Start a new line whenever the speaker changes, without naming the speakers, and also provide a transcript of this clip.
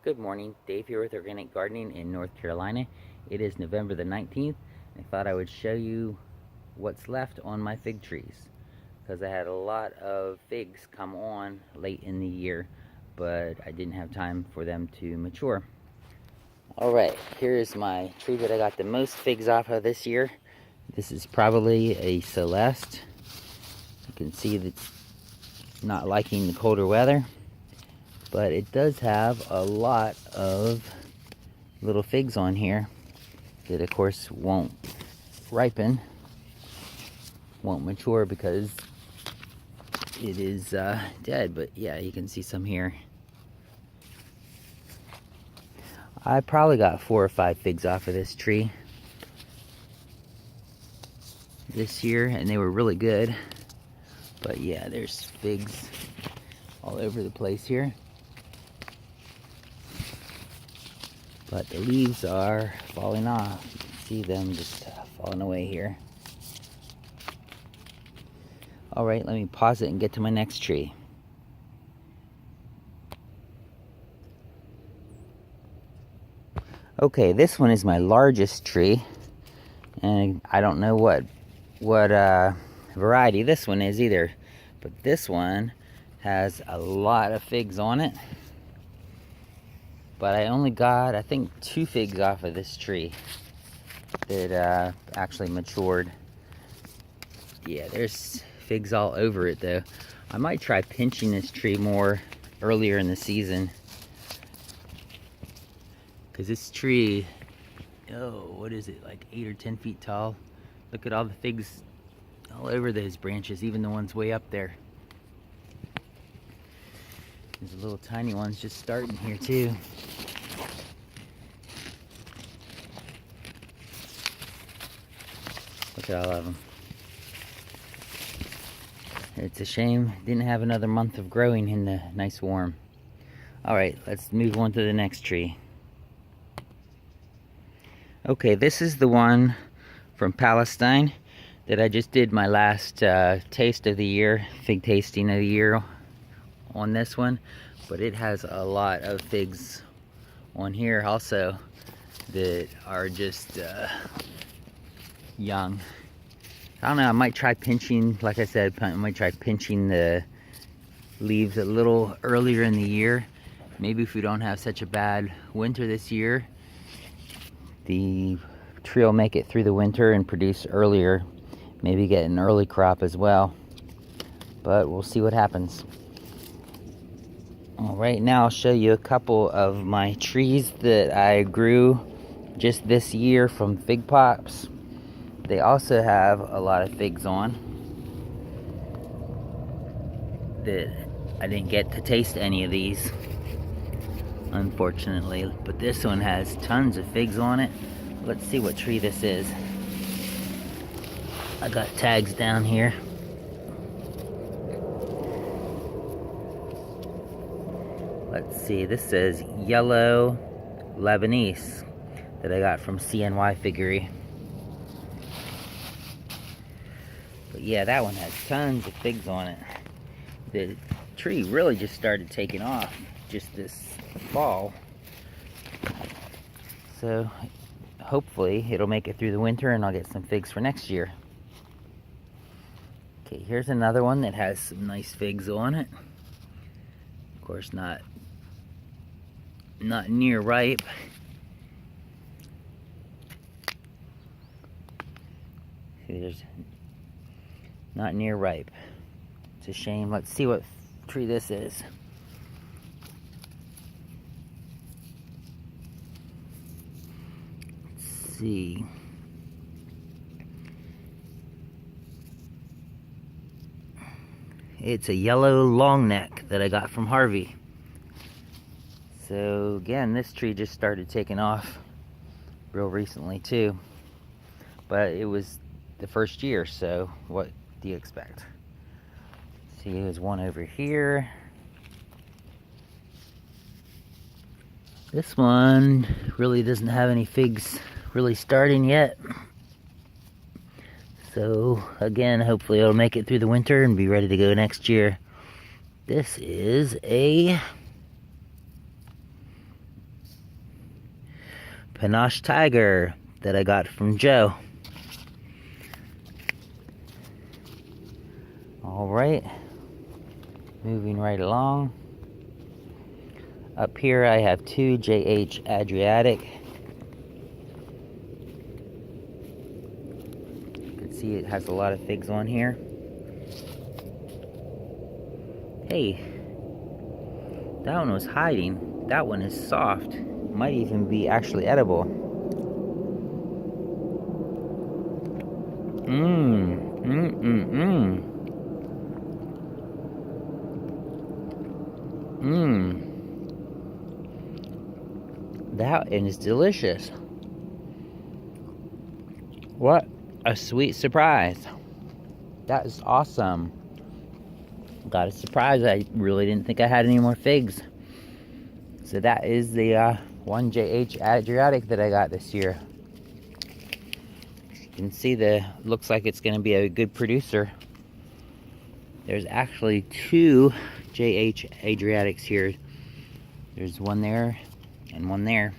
Good morning, Dave here with Organic Gardening in North Carolina. It is November the 19th. I thought I would show you what's left on my fig trees because I had a lot of figs come on late in the year, but I didn't have time for them to mature. Alright, here's my tree that I got the most figs off of this year. This is probably a Celeste. You can see that it's not liking the colder weather, but it does have a lot of little figs on here that of course won't ripen, won't mature because it is dead. But yeah, you can see some here. I probably got 4 or 5 figs off of this tree this year, and they were really good. But yeah, there's figs all over the place here. But the leaves are falling off. You can see them just falling away here. Alright, let me pause it and get to my next tree. Okay, this one is my largest tree. And I don't know what variety this one is either. But this one has a lot of figs on it. But I only got, I think, 2 figs off of this tree that actually matured. Yeah, there's figs all over it though. I might try pinching this tree more earlier in the season, because this tree, oh, what is it, like 8 or 10 feet tall? Look at all the figs all over those branches, even the ones way up there. There's little tiny ones just starting here too. Look at all of them. It's a shame didn't have another month of growing in the nice warm. Alright, let's move on to the next tree. Okay, this is the one from Palestine that I just did my last taste of the year, fig tasting of the year on this one. But it has a lot of figs on here also that are just young. I don't know, I might try pinching, like I said, I might try pinching the leaves a little earlier in the year. Maybe if we don't have such a bad winter this year, the tree will make it through the winter and produce earlier. Maybe get an early crop as well. But we'll see what happens. Alright, now I'll show you a couple of my trees that I grew just this year from fig pops. They also have a lot of figs on that I didn't get to taste any of these, unfortunately. But this one has tons of figs on it. Let's see what tree this is. I got tags down here. Let's see, this says Yellow Lebanese that I got from CNY Figgery. But yeah, that one has tons of figs on it. The tree really just started taking off just this fall. So hopefully it'll make it through the winter and I'll get some figs for next year. Okay, here's another one that has some nice figs on it. Of course, not near ripe. See, there's not near ripe. It's a shame. Let's see what tree this is. Let's see. It's a yellow long neck that I got from Harvey. So again, this tree just started taking off real recently too. But it was the first year, so what do you expect? See, there's one over here. This one really doesn't have any figs really starting yet. So again, hopefully it'll make it through the winter and be ready to go next year. This is a Panache Tiger that I got from Joe. Alright, moving right along. Up here I have two JH Adriatic. You can see it has a lot of figs on here. Hey, that one was hiding. That one is soft. Might even be actually edible. That is delicious. What a sweet surprise. That is awesome. Got a surprise. I really didn't think I had any more figs. So that is the one JH Adriatic that I got this year. You can see looks like it's going to be a good producer. There's actually two JH Adriatics here. There's one there and one there.